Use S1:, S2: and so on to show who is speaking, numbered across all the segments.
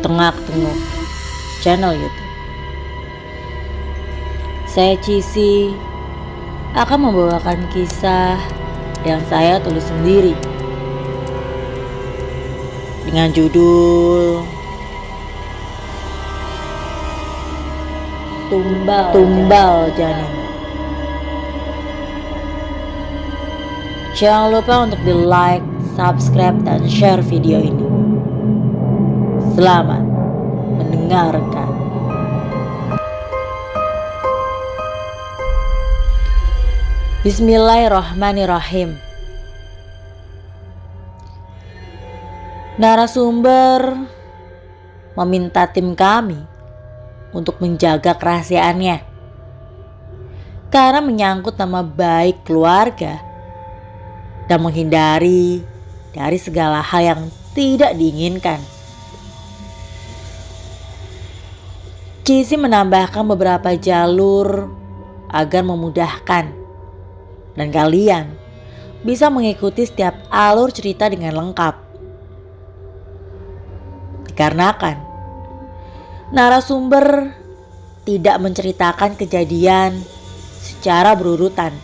S1: tertengah-tengah channel YouTube. Saya Cici akan membawakan kisah yang saya tulis sendiri dengan judul Tumbal Janin. Jangan lupa untuk di like, subscribe, dan share video ini. Selamat mendengarkan. Bismillahirrahmanirrahim. Narasumber meminta tim kami untuk menjaga kerahasiaannya karena menyangkut nama baik keluarga dan menghindari dari segala hal yang tidak diinginkan. Cici menambahkan beberapa jalur agar memudahkan dan kalian bisa mengikuti setiap alur cerita dengan lengkap. Dikarenakan narasumber tidak menceritakan kejadian secara berurutan.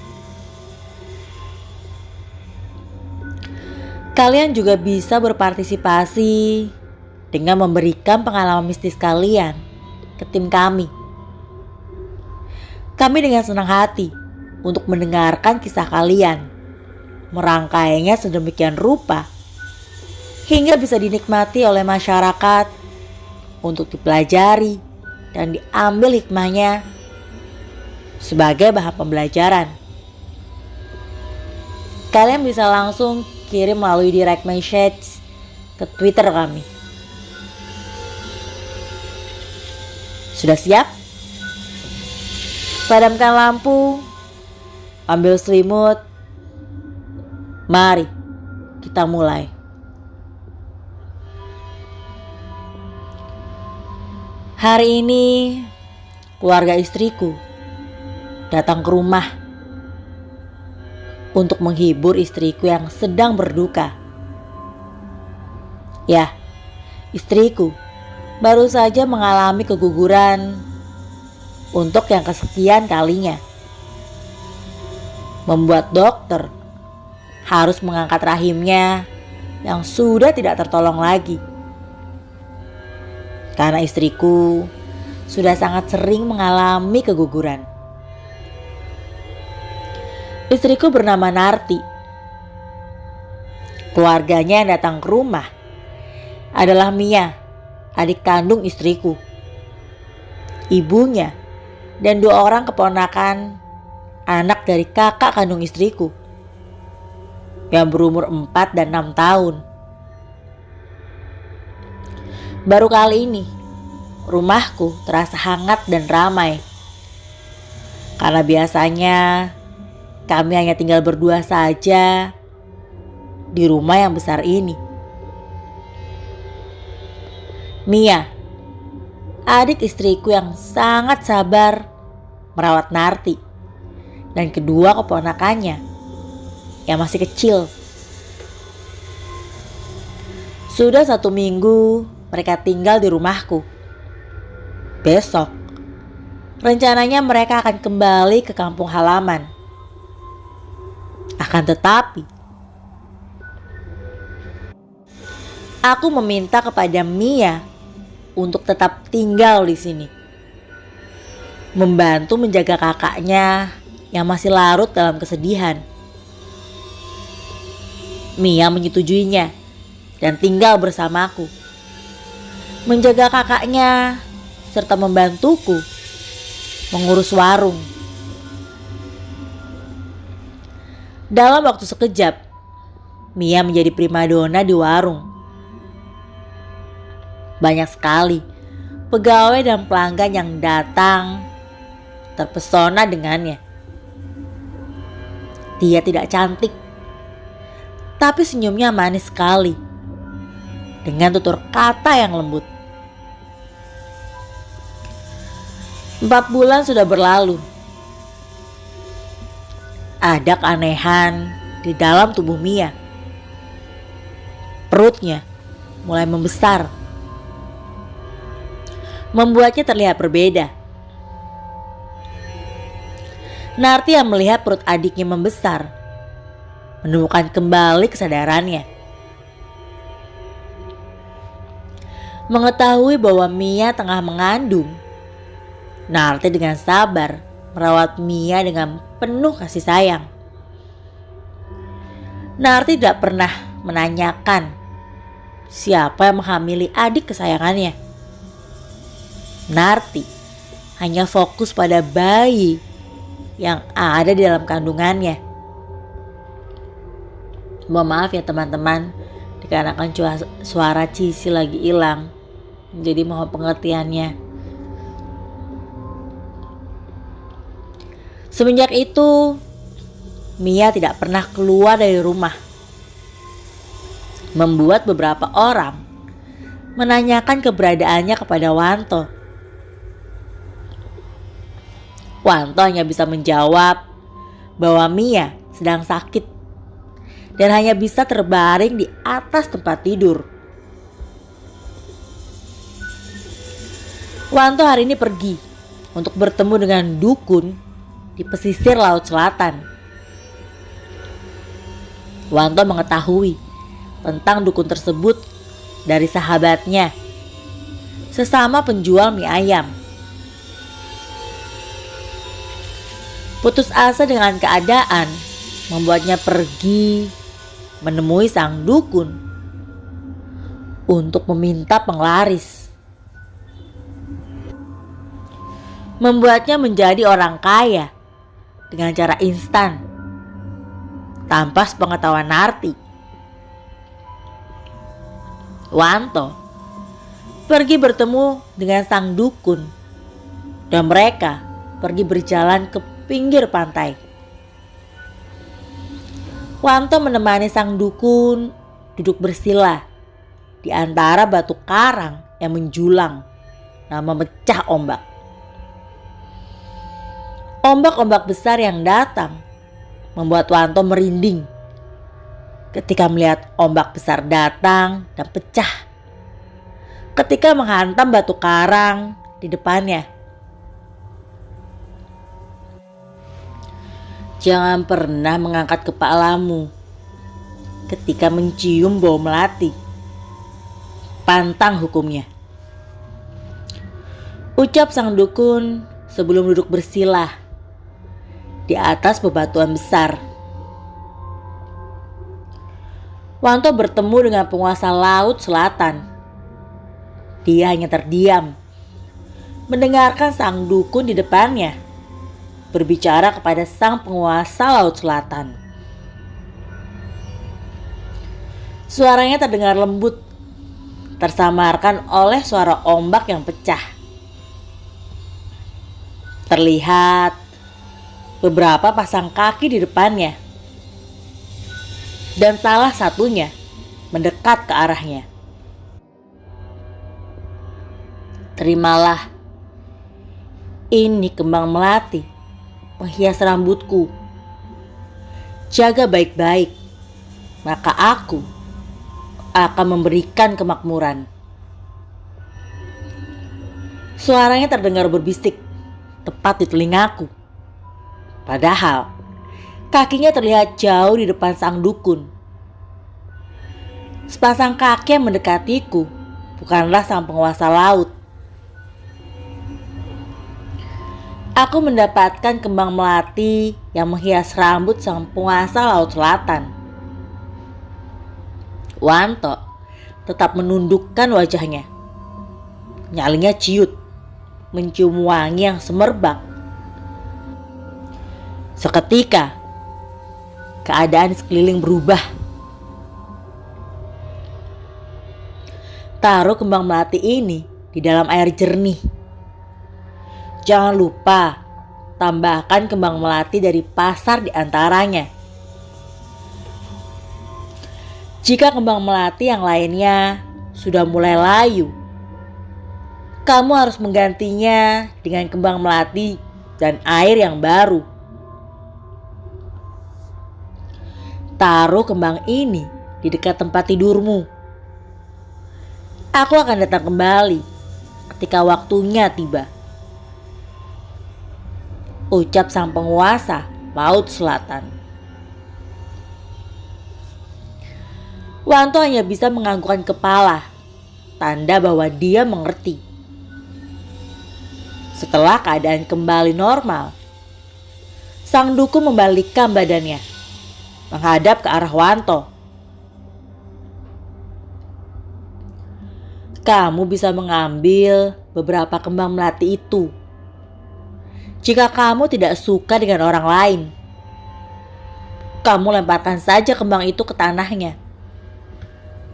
S1: Kalian juga bisa berpartisipasi dengan memberikan pengalaman mistis kalian ke tim kami. Kami dengan senang hati untuk mendengarkan kisah kalian, merangkainya sedemikian rupa hingga bisa dinikmati oleh masyarakat untuk dipelajari dan diambil hikmahnya sebagai bahan pembelajaran. Kalian bisa langsung kirim melalui direct message ke Twitter kami. Sudah siap? Padamkan lampu, ambil selimut. Mari kita mulai. Hari ini keluarga istriku datang ke rumah untuk menghibur istriku yang sedang berduka. Ya, istriku baru saja mengalami keguguran untuk yang kesekian kalinya, membuat dokter harus mengangkat rahimnya yang sudah tidak tertolong lagi. Karena istriku sudah sangat sering mengalami keguguran. Istriku bernama Narti. Keluarganya yang datang ke rumah adalah Mia, adik kandung istriku, ibunya, dan 2 orang keponakan anak dari kakak kandung istriku yang berumur 4 dan 6 tahun. Baru kali ini rumahku terasa hangat dan ramai, karena biasanya kami hanya tinggal berdua saja di rumah yang besar ini. Mia, adik istriku yang sangat sabar merawat Narti dan kedua keponakannya yang masih kecil. Sudah 1 minggu mereka tinggal di rumahku. Besok rencananya mereka akan kembali ke kampung halaman. Akan tetapi aku meminta kepada Mia untuk tetap tinggal di sini, membantu menjaga kakaknya yang masih larut dalam kesedihan. Mia menyetujuinya dan tinggal bersamaku, menjaga kakaknya serta membantuku mengurus warung. Dalam waktu sekejap, Mia menjadi primadona di warung. Banyak sekali pegawai dan pelanggan yang datang terpesona dengannya. Dia tidak cantik, tapi senyumnya manis sekali, dengan tutur kata yang lembut. 4 bulan sudah berlalu. Ada keanehan di dalam tubuh Mia. Perutnya mulai membesar. membuatnya terlihat berbeda. Narti yang melihat perut adiknya membesar, menemukan kembali kesadarannya. Mengetahui bahwa Mia tengah mengandung, Narti dengan sabar merawat Mia dengan penuh kasih sayang. Narti tidak pernah menanyakan siapa yang menghamili adik kesayangannya. Narti hanya fokus pada bayi yang ada di dalam kandungannya. Mohon maaf ya teman-teman, dikarenakan suara Cici lagi hilang, jadi mohon pengertiannya. Semenjak itu, Mia tidak pernah keluar dari rumah, membuat beberapa orang menanyakan keberadaannya kepada Wanto. Wanto hanya bisa menjawab bahwa Mia sedang sakit dan hanya bisa terbaring di atas tempat tidur. Wanto hari ini pergi untuk bertemu dengan dukun di pesisir Laut Selatan. Wanto mengetahui tentang dukun tersebut dari sahabatnya, sesama penjual mie ayam. Putus asa dengan keadaan membuatnya pergi menemui sang dukun untuk meminta penglaris. Membuatnya menjadi orang kaya dengan cara instan, tanpa sepengetahuan Narti. Wanto pergi bertemu dengan sang dukun dan mereka pergi berjalan ke pinggir pantai. Wanto menemani sang dukun duduk bersila di antara batu karang yang menjulang dan memecah ombak. Ombak-ombak besar yang datang membuat Wanto merinding ketika melihat ombak besar datang dan pecah ketika menghantam batu karang di depannya. Jangan pernah mengangkat kepalamu ketika mencium bau melati. Pantang hukumnya, ucap sang dukun sebelum duduk bersila di atas bebatuan besar. Wanto bertemu dengan penguasa Laut Selatan. Dia hanya terdiam, mendengarkan sang dukun di depannya berbicara kepada sang penguasa Laut Selatan. Suaranya terdengar lembut, tersamarkan oleh suara ombak yang pecah. Terlihat beberapa pasang kaki di depannya, dan salah satunya mendekat ke arahnya. Terimalah, ini kembang melati menghias rambutku. Jaga baik-baik, maka aku akan memberikan kemakmuran. Suaranya terdengar berbisik tepat di telingaku. Padahal kakinya terlihat jauh di depan sang dukun. Sepasang kaki yang mendekatiku bukanlah sang penguasa laut. Aku mendapatkan kembang melati yang menghias rambut sang penguasa Laut Selatan. Wanto tetap menundukkan wajahnya. Nyalinya ciut, mencium wangi yang semerbak. Seketika, keadaan sekeliling berubah. Taruh kembang melati ini di dalam air jernih. Jangan lupa tambahkan kembang melati dari pasar di antaranya. Jika kembang melati yang lainnya sudah mulai layu, kamu harus menggantinya dengan kembang melati dan air yang baru. Taruh kembang ini di dekat tempat tidurmu. Aku akan datang kembali ketika waktunya tiba. Ucap sang penguasa Laut Selatan. Wanto hanya bisa menganggukkan kepala, tanda bahwa dia mengerti. Setelah keadaan kembali normal, sang dukun membalikkan badannya, menghadap ke arah Wanto. Kamu bisa mengambil beberapa kembang melati itu. Jika kamu tidak suka dengan orang lain, kamu lemparkan saja kembang itu ke tanahnya.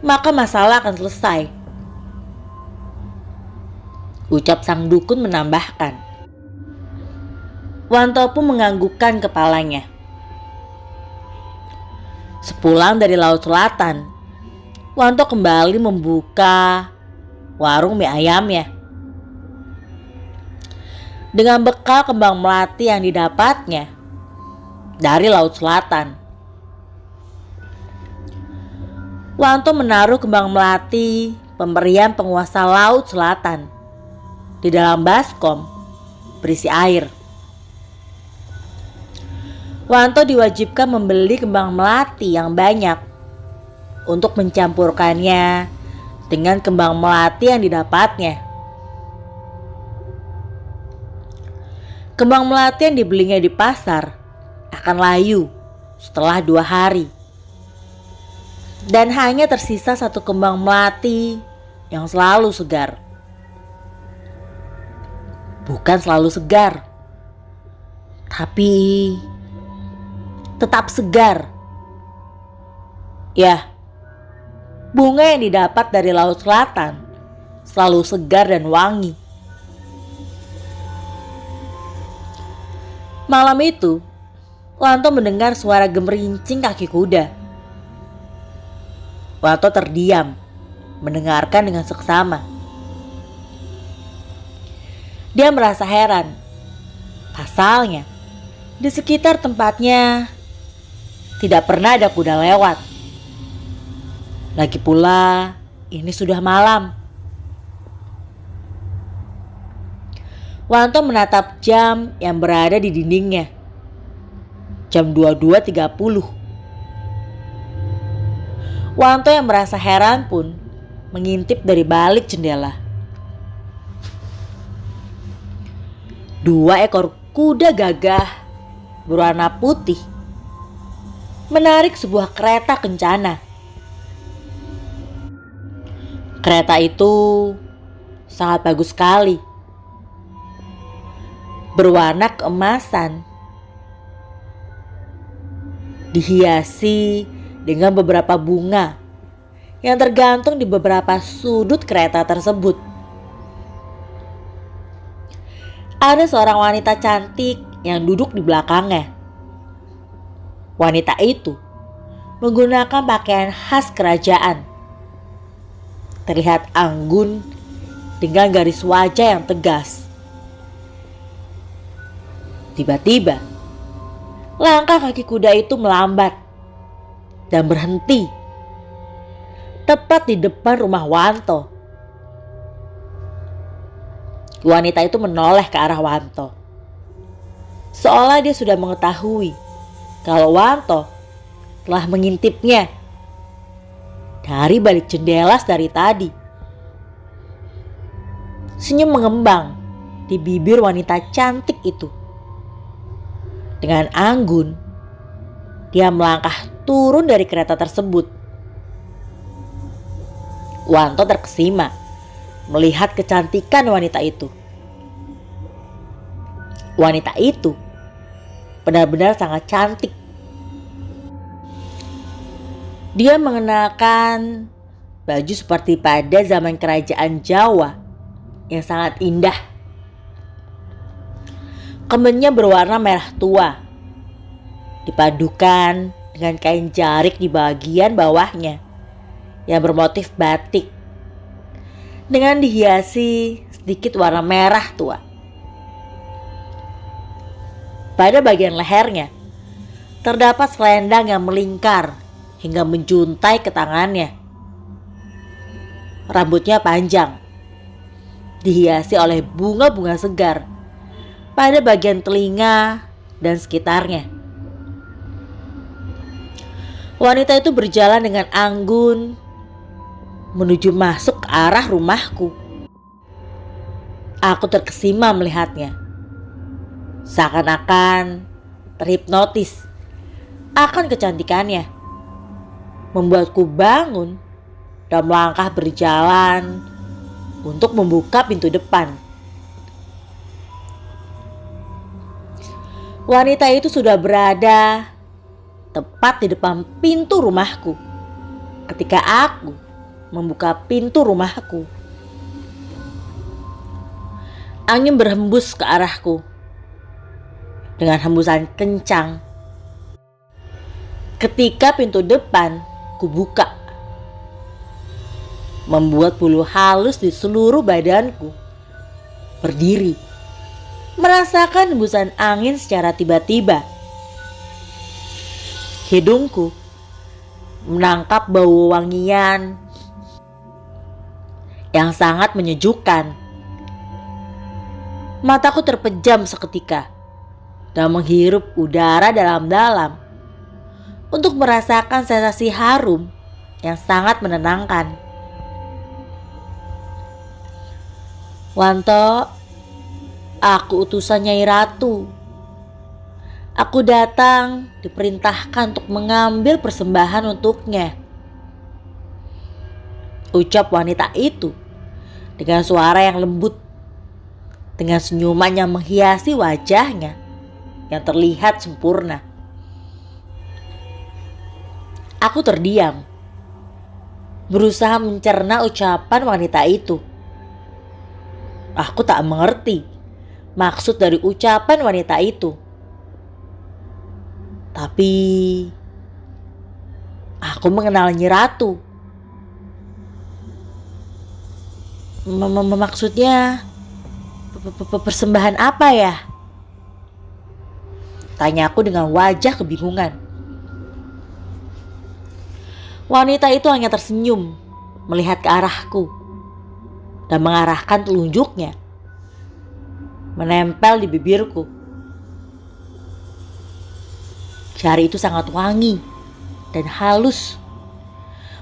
S1: Maka masalah akan selesai. Ucap sang dukun menambahkan. Wanto pun menganggukkan kepalanya. Sepulang dari Laut Selatan, Wanto kembali membuka warung mie ayamnya. Dengan bekal kembang melati yang didapatnya dari Laut Selatan, Wanto menaruh kembang melati pemberian penguasa Laut Selatan di dalam baskom berisi air. Wanto diwajibkan membeli kembang melati yang banyak untuk mencampurkannya dengan kembang melati yang didapatnya. Kembang melati yang dibelinya di pasar akan layu setelah 2 hari. Dan hanya tersisa 1 kembang melati yang selalu segar. Bukan selalu segar, tapi tetap segar. Ya, bunga yang didapat dari Laut Selatan selalu segar dan wangi. Malam itu, Wanto mendengar suara gemerincing kaki kuda. Wanto terdiam, mendengarkan dengan seksama. Dia merasa heran. Pasalnya, di sekitar tempatnya tidak pernah ada kuda lewat. Lagi pula, ini sudah malam. Wanto menatap jam yang berada di dindingnya. Jam 22.30. Wanto yang merasa heran pun mengintip dari balik jendela. 2 ekor kuda gagah berwarna putih menarik sebuah kereta kencana. Kereta itu sangat bagus sekali, berwarna keemasan, dihiasi dengan beberapa bunga yang tergantung di beberapa sudut kereta tersebut. Ada seorang wanita cantik yang duduk di belakangnya. Wanita itu menggunakan pakaian khas kerajaan. Terlihat anggun dengan garis wajah yang tegas. Tiba-tiba, langkah kaki kuda itu melambat dan berhenti tepat di depan rumah Wanto. Wanita itu menoleh ke arah Wanto, seolah dia sudah mengetahui kalau Wanto telah mengintipnya dari balik jendela dari tadi. Senyum mengembang di bibir wanita cantik itu. Dengan anggun, dia melangkah turun dari kereta tersebut. Wanto terkesima melihat kecantikan wanita itu. Wanita itu benar-benar sangat cantik. Dia mengenakan baju seperti pada zaman kerajaan Jawa yang sangat indah. Kemennya berwarna merah tua, dipadukan dengan kain jarik di bagian bawahnya yang bermotif batik, dengan dihiasi sedikit warna merah tua. Pada bagian lehernya terdapat selendang yang melingkar hingga menjuntai ke tangannya. Rambutnya panjang dihiasi oleh bunga-bunga segar pada bagian telinga dan sekitarnya. Wanita itu berjalan dengan anggun menuju masuk ke arah rumahku. Aku terkesima melihatnya, seakan-akan terhipnotis akan kecantikannya, membuatku bangun dan melangkah berjalan untuk membuka pintu depan. Wanita itu sudah berada tepat di depan pintu rumahku ketika aku membuka pintu rumahku. Angin berhembus ke arahku dengan hembusan kencang. Ketika pintu depan kubuka, membuat bulu halus di seluruh badanku berdiri, merasakan hembusan angin secara tiba-tiba. Hidungku menangkap bau wangian yang sangat menyejukkan. Mataku terpejam seketika dan menghirup udara dalam-dalam untuk merasakan sensasi harum yang sangat menenangkan. "Wanto, aku utusan Nyai Ratu. Aku datang diperintahkan untuk mengambil persembahan untuknya," ucap wanita itu dengan suara yang lembut, dengan senyuman yang menghiasi wajahnya yang terlihat sempurna. Aku terdiam, berusaha mencerna ucapan wanita itu. Aku tak mengerti maksud dari ucapan wanita itu. Tapi aku mengenal Nyi Ratu. Maksudnya persembahan apa ya? Tanyaku dengan wajah kebingungan. Wanita itu hanya tersenyum melihat ke arahku dan mengarahkan telunjuknya menempel di bibirku. Jari itu sangat wangi dan halus,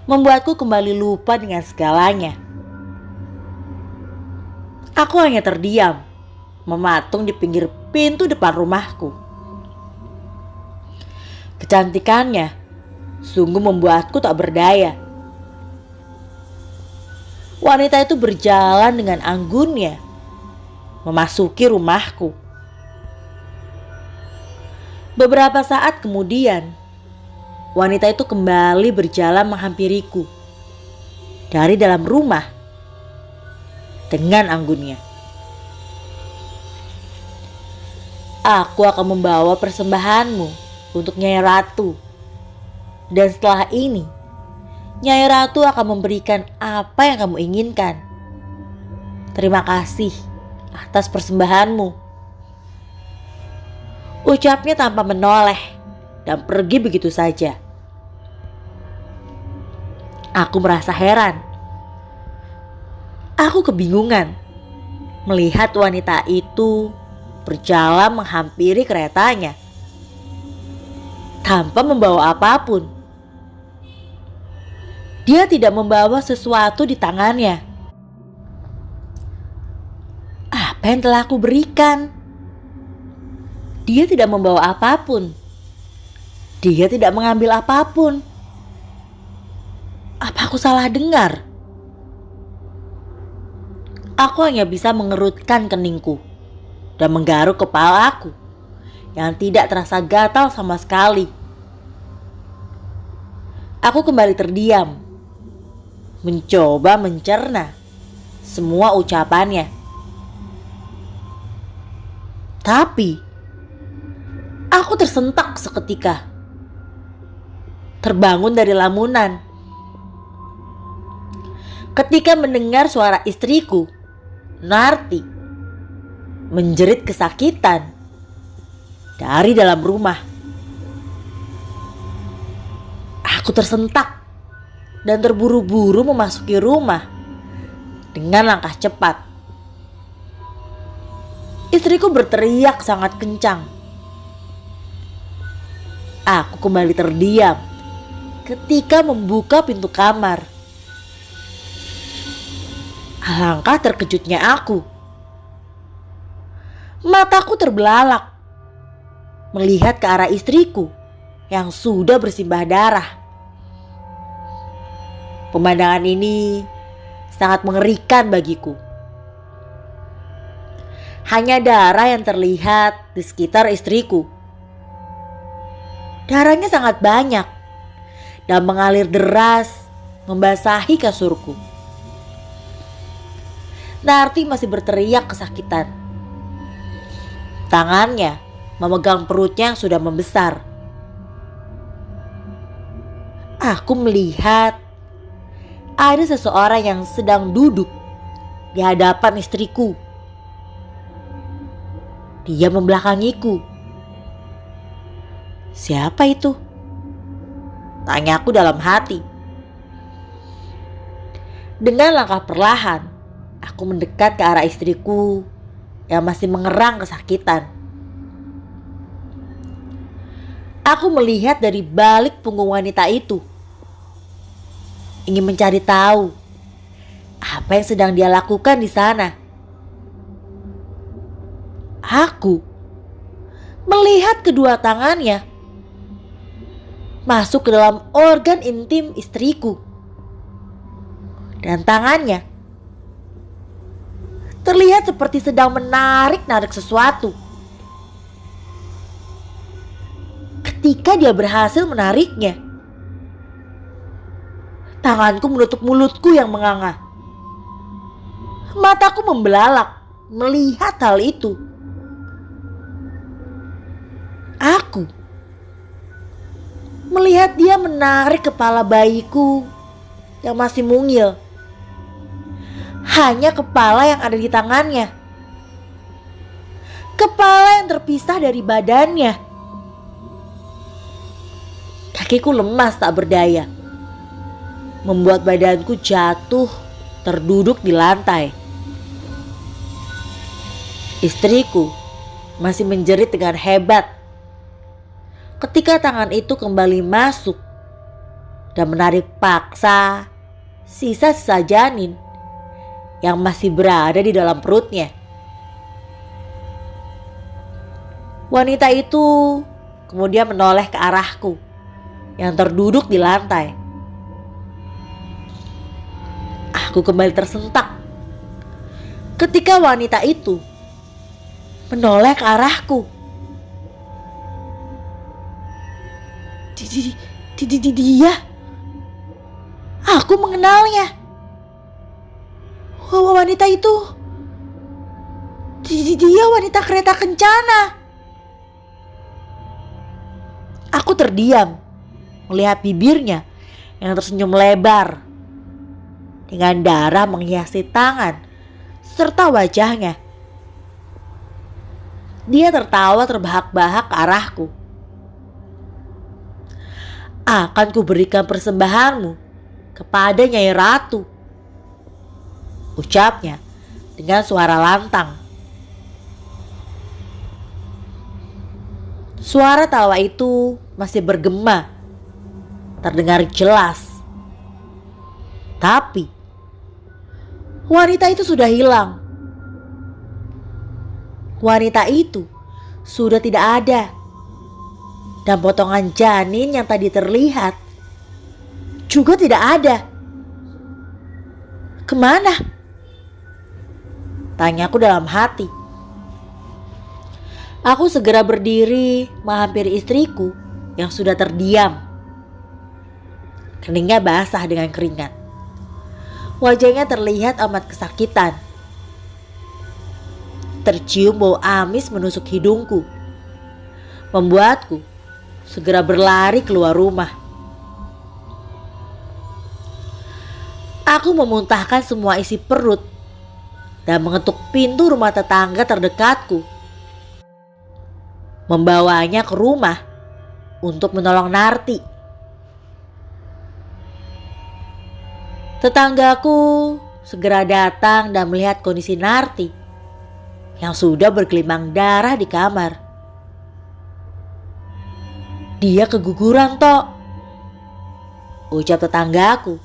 S1: membuatku kembali lupa dengan segalanya. Aku hanya terdiam, mematung di pinggir pintu depan rumahku. Kecantikannya sungguh membuatku tak berdaya. Wanita itu berjalan dengan anggunnya memasuki rumahku. Beberapa saat kemudian, wanita itu kembali berjalan menghampiriku dari dalam rumah dengan anggunnya. "Aku akan membawa persembahanmu untuk Nyai Ratu. Dan setelah ini, Nyai Ratu akan memberikan apa yang kamu inginkan. Terima kasih atas persembahanmu," ucapnya tanpa menoleh dan pergi begitu saja. Aku merasa heran. Aku kebingungan melihat wanita itu berjalan menghampiri keretanya tanpa membawa apapun. Dia tidak membawa sesuatu di tangannya. Apa yang telah aku berikan? Dia tidak membawa apapun. Dia tidak mengambil apapun. Apa aku salah dengar? Aku hanya bisa mengerutkan keningku dan menggaruk kepalaku yang tidak terasa gatal sama sekali. Aku kembali terdiam, mencoba mencerna semua ucapannya. Tapi aku tersentak seketika, terbangun dari lamunan ketika mendengar suara istriku, Narti, menjerit kesakitan dari dalam rumah. Aku tersentak dan terburu-buru memasuki rumah dengan langkah cepat. Istriku berteriak sangat kencang. Aku kembali terdiam ketika membuka pintu kamar. Alangkah terkejutnya aku. Mataku terbelalak melihat ke arah istriku yang sudah bersimbah darah. Pemandangan ini sangat mengerikan bagiku. Hanya darah yang terlihat di sekitar istriku. Darahnya sangat banyak dan mengalir deras membasahi kasurku. Narti masih berteriak kesakitan. Tangannya memegang perutnya yang sudah membesar. Aku melihat ada seseorang yang sedang duduk di hadapan istriku. Dia membelakangiku. Siapa itu? Tanyaku dalam hati. Dengan langkah perlahan, aku mendekat ke arah istriku yang masih mengerang kesakitan. Aku melihat dari balik punggung wanita itu, ingin mencari tahu apa yang sedang dia lakukan di sana. Aku melihat kedua tangannya masuk ke dalam organ intim istriku. Dan tangannya terlihat seperti sedang menarik-narik sesuatu. Ketika dia berhasil menariknya, tanganku menutup mulutku yang menganga. Mataku membelalak melihat hal itu. Aku melihat dia menarik kepala bayiku yang masih mungil. Hanya kepala yang ada di tangannya. Kepala yang terpisah dari badannya. Kakiku lemas tak berdaya, membuat badanku jatuh terduduk di lantai. Istriku masih menjerit dengan hebat ketika tangan itu kembali masuk dan menarik paksa sisa-sisa janin yang masih berada di dalam perutnya. Wanita itu kemudian menoleh ke arahku yang terduduk di lantai. Aku kembali tersentak ketika wanita itu menoleh ke arahku. Dia, aku mengenalnya. Wanita itu, dia wanita kereta kencana. Aku terdiam melihat bibirnya yang tersenyum lebar dengan darah menghiasi tangan serta wajahnya. Dia tertawa terbahak-bahak ke arahku. Akan kuberikan persembahanmu kepada Nyai Ratu, ucapnya dengan suara lantang. Suara tawa itu masih bergema, terdengar jelas. Tapi wanita itu sudah hilang. Wanita itu sudah tidak ada. Dan potongan janin yang tadi terlihat juga tidak ada. Kemana? Tanyaku dalam hati. Aku segera berdiri menghampiri istriku yang sudah terdiam. Keningnya basah dengan keringat. Wajahnya terlihat amat kesakitan. Tercium bau amis menusuk hidungku, membuatku segera berlari keluar rumah. Aku memuntahkan semua isi perut dan mengetuk pintu rumah tetangga terdekatku, membawanya ke rumah untuk menolong Narti. Tetanggaku segera datang dan melihat kondisi Narti yang sudah bergelimang darah di kamar. "Dia keguguran, Tok," ucap tetanggaku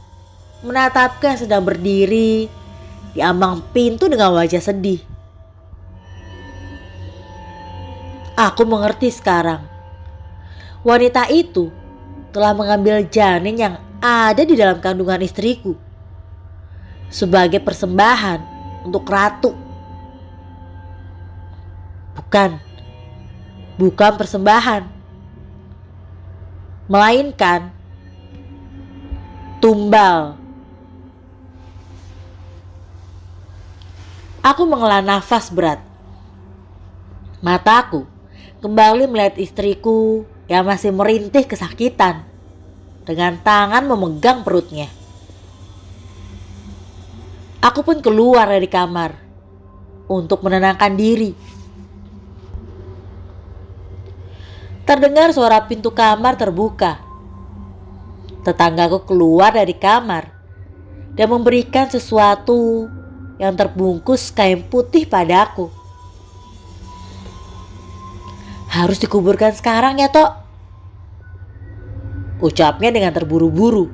S1: menatapku yang sedang berdiri di ambang pintu dengan wajah sedih. Aku mengerti sekarang. Wanita itu telah mengambil janin yang ada di dalam kandungan istriku sebagai persembahan untuk ratu. Bukan persembahan, melainkan tumbal. Aku menghela nafas berat. Mataku kembali melihat istriku yang masih merintih kesakitan dengan tangan memegang perutnya. Aku pun keluar dari kamar untuk menenangkan diri. Terdengar suara pintu kamar terbuka. Tetanggaku keluar dari kamar dan memberikan sesuatu yang terbungkus kain putih padaku. "Harus dikuburkan sekarang ya, Tok," ucapnya dengan terburu-buru.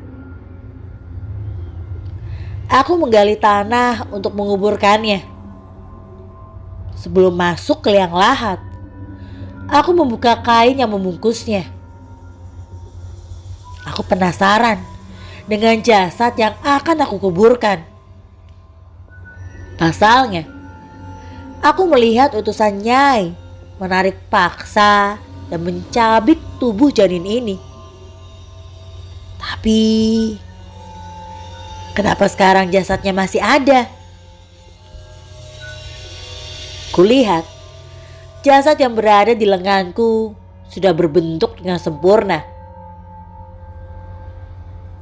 S1: Aku menggali tanah untuk menguburkannya. Sebelum masuk ke liang lahat, aku membuka kain yang membungkusnya. Aku penasaran dengan jasad yang akan aku kuburkan. Pasalnya, aku melihat utusan Nyai menarik paksa dan mencabik tubuh janin ini. Tapi kenapa sekarang jasadnya masih ada? Kulihat jasad yang berada di lenganku sudah berbentuk dengan sempurna.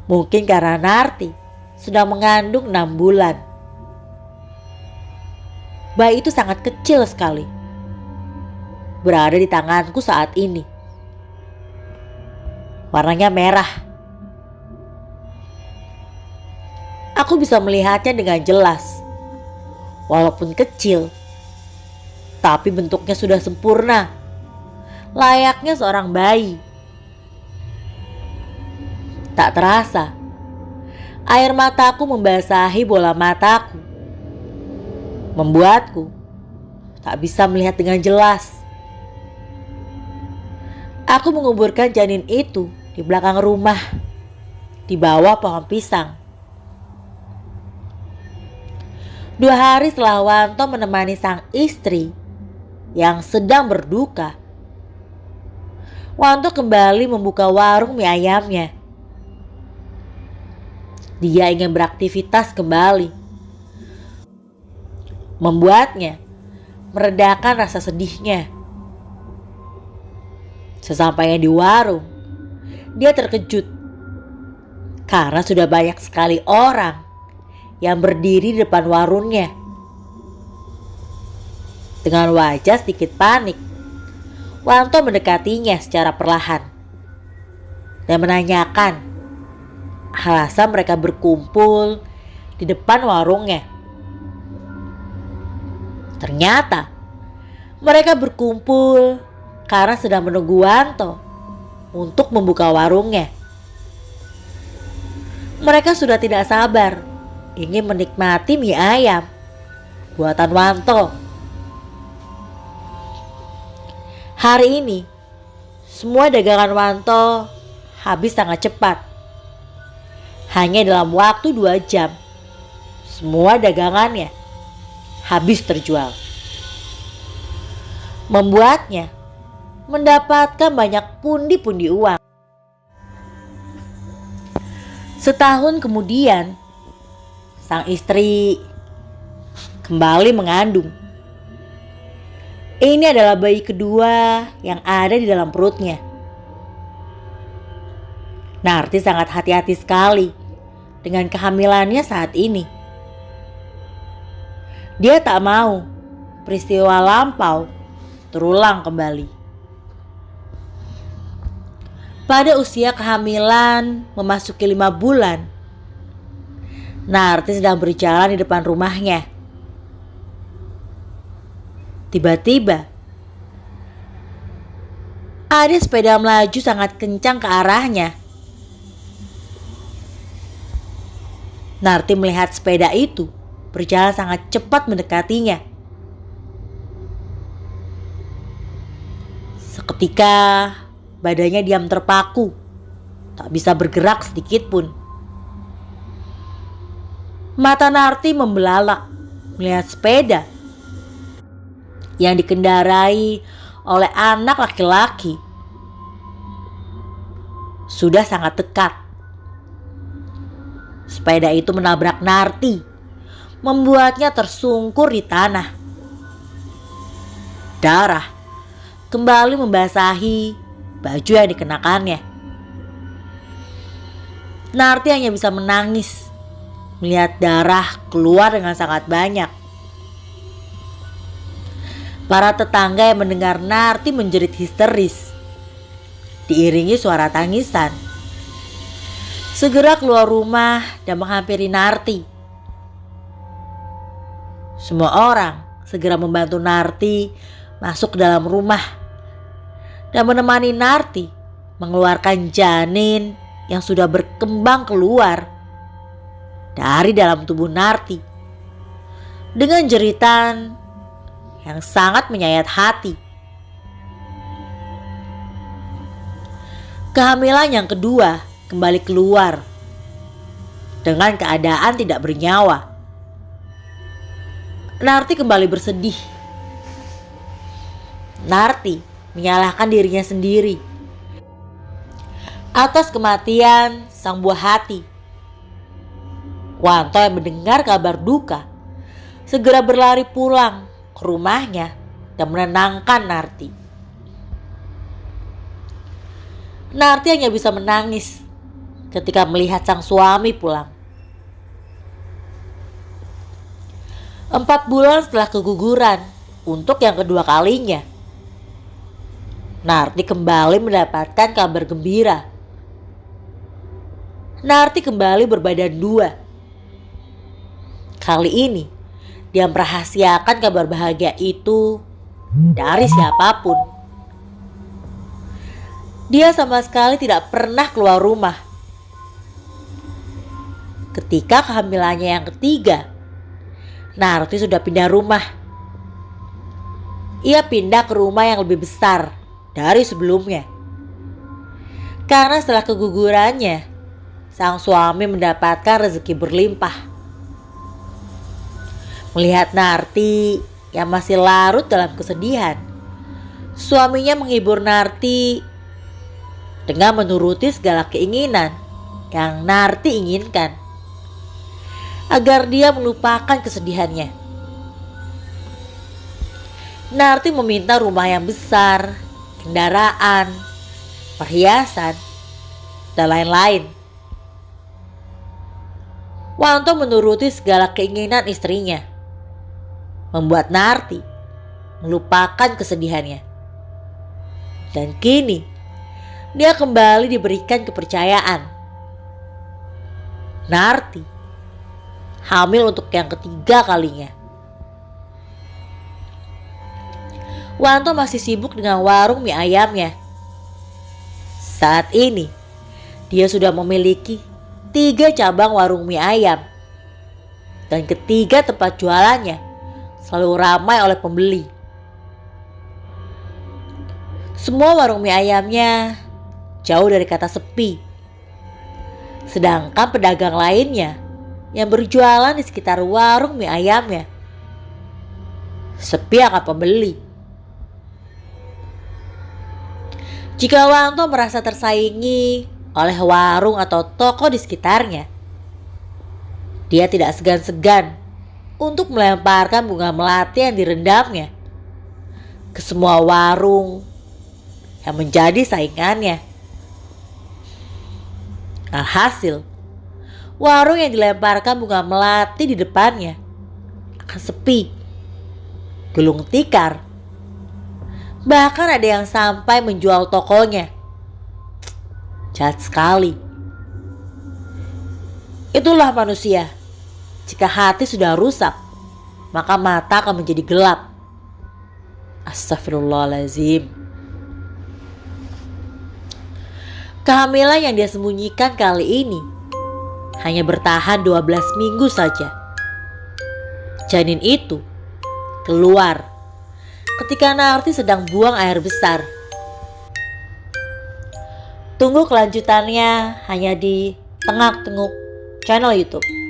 S1: Mungkin karena Narti sedang mengandung 6 bulan. Bayi itu sangat kecil sekali. Berada di tanganku saat ini. Warnanya merah. Aku bisa melihatnya dengan jelas. Walaupun kecil, tapi bentuknya sudah sempurna. Layaknya seorang bayi. Tak terasa, air mataku membasahi bola mataku, membuatku tak bisa melihat dengan jelas. Aku menguburkan janin itu di belakang rumah, di bawah pohon pisang. 2 hari setelah Wanto menemani sang istri yang sedang berduka, Wanto kembali membuka warung mie ayamnya. Dia ingin beraktivitas kembali. Membuatnya meredakan rasa sedihnya. Sesampainya di warung, dia terkejut karena sudah banyak sekali orang yang berdiri di depan warungnya. Dengan wajah sedikit panik, Wanto mendekatinya secara perlahan dan menanyakan alasan mereka berkumpul di depan warungnya. Ternyata mereka berkumpul karena sedang menunggu Wanto untuk membuka warungnya. Mereka sudah tidak sabar ingin menikmati mie ayam buatan Wanto. Hari ini semua dagangan Wanto habis sangat cepat. Hanya dalam waktu 2 jam, semua dagangannya habis terjual. Membuatnya mendapatkan banyak pundi-pundi uang. Setahun kemudian, sang istri kembali mengandung. Ini adalah bayi kedua yang ada di dalam perutnya. Narti sangat hati-hati sekali dengan kehamilannya saat ini. Dia tak mau peristiwa lampau terulang kembali. Pada usia kehamilan memasuki 5 bulan, Narti sedang berjalan di depan rumahnya. Tiba-tiba ada sepeda melaju sangat kencang ke arahnya. Narti melihat sepeda itu berjalan sangat cepat mendekatinya. Seketika badannya diam terpaku, tak bisa bergerak sedikit pun. Mata Narti membelalak melihat sepeda yang dikendarai oleh anak laki-laki. Sudah sangat dekat. Sepeda itu menabrak Narti, membuatnya tersungkur di tanah. Darah kembali membasahi baju yang dikenakannya. Narti hanya bisa menangis melihat darah keluar dengan sangat banyak. Para tetangga yang mendengar Narti menjerit histeris, diiringi suara tangisan, segera keluar rumah dan menghampiri Narti. Semua orang segera membantu Narti masuk ke dalam rumah dan menemani Narti mengeluarkan janin yang sudah berkembang keluar dari dalam tubuh Narti dengan jeritan yang sangat menyayat hati. Kehamilan yang kedua kembali keluar dengan keadaan tidak bernyawa. Narti kembali bersedih. Narti menyalahkan dirinya sendiri atas kematian sang buah hati. Wanto yang mendengar kabar duka segera berlari pulang ke rumahnya dan menenangkan Narti. Narti hanya bisa menangis ketika melihat sang suami pulang. 4 bulan setelah keguguran untuk yang kedua kalinya, Narti kembali mendapatkan kabar gembira. Narti kembali berbadan 2. Kali ini dia merahasiakan kabar bahagia itu dari siapapun. Dia sama sekali tidak pernah keluar rumah. Ketika kehamilannya yang ketiga, Narti sudah pindah rumah. Ia pindah ke rumah yang lebih besar dari sebelumnya. Karena setelah kegugurannya, sang suami mendapatkan rezeki berlimpah. Melihat Narti yang masih larut dalam kesedihan, suaminya menghibur Narti dengan menuruti segala keinginan yang Narti inginkan agar dia melupakan kesedihannya. Narti meminta rumah yang besar, kendaraan, perhiasan, dan lain-lain. Wanto menuruti segala keinginan istrinya, membuat Narti melupakan kesedihannya. Dan kini dia kembali diberikan kepercayaan. Narti hamil untuk yang ketiga kalinya. Wanto masih sibuk dengan warung mie ayamnya. Saat ini dia sudah memiliki 3 cabang warung mie ayam, dan ketiga tempat jualannya selalu ramai oleh pembeli. Semua warung mie ayamnya jauh dari kata sepi. Sedangkan pedagang lainnya yang berjualan di sekitar warung mie ayamnya sepi akan pembeli. Jika Wanto merasa tersaingi oleh warung atau toko di sekitarnya, dia tidak segan-segan untuk melemparkan bunga melati yang direndamnya ke semua warung yang menjadi saingannya. Alhasil, warung yang dilemparkan bunga melati di depannya akan sepi, gulung tikar. Bahkan ada yang sampai menjual tokonya. Jahat sekali. Itulah manusia. Jika hati sudah rusak, maka mata akan menjadi gelap. Astagfirullahaladzim. Kehamilan yang dia sembunyikan kali ini hanya bertahan 12 minggu saja. Janin itu keluar ketika Narti sedang buang air besar. Tunggu kelanjutannya hanya di Tengak Tenguk channel YouTube.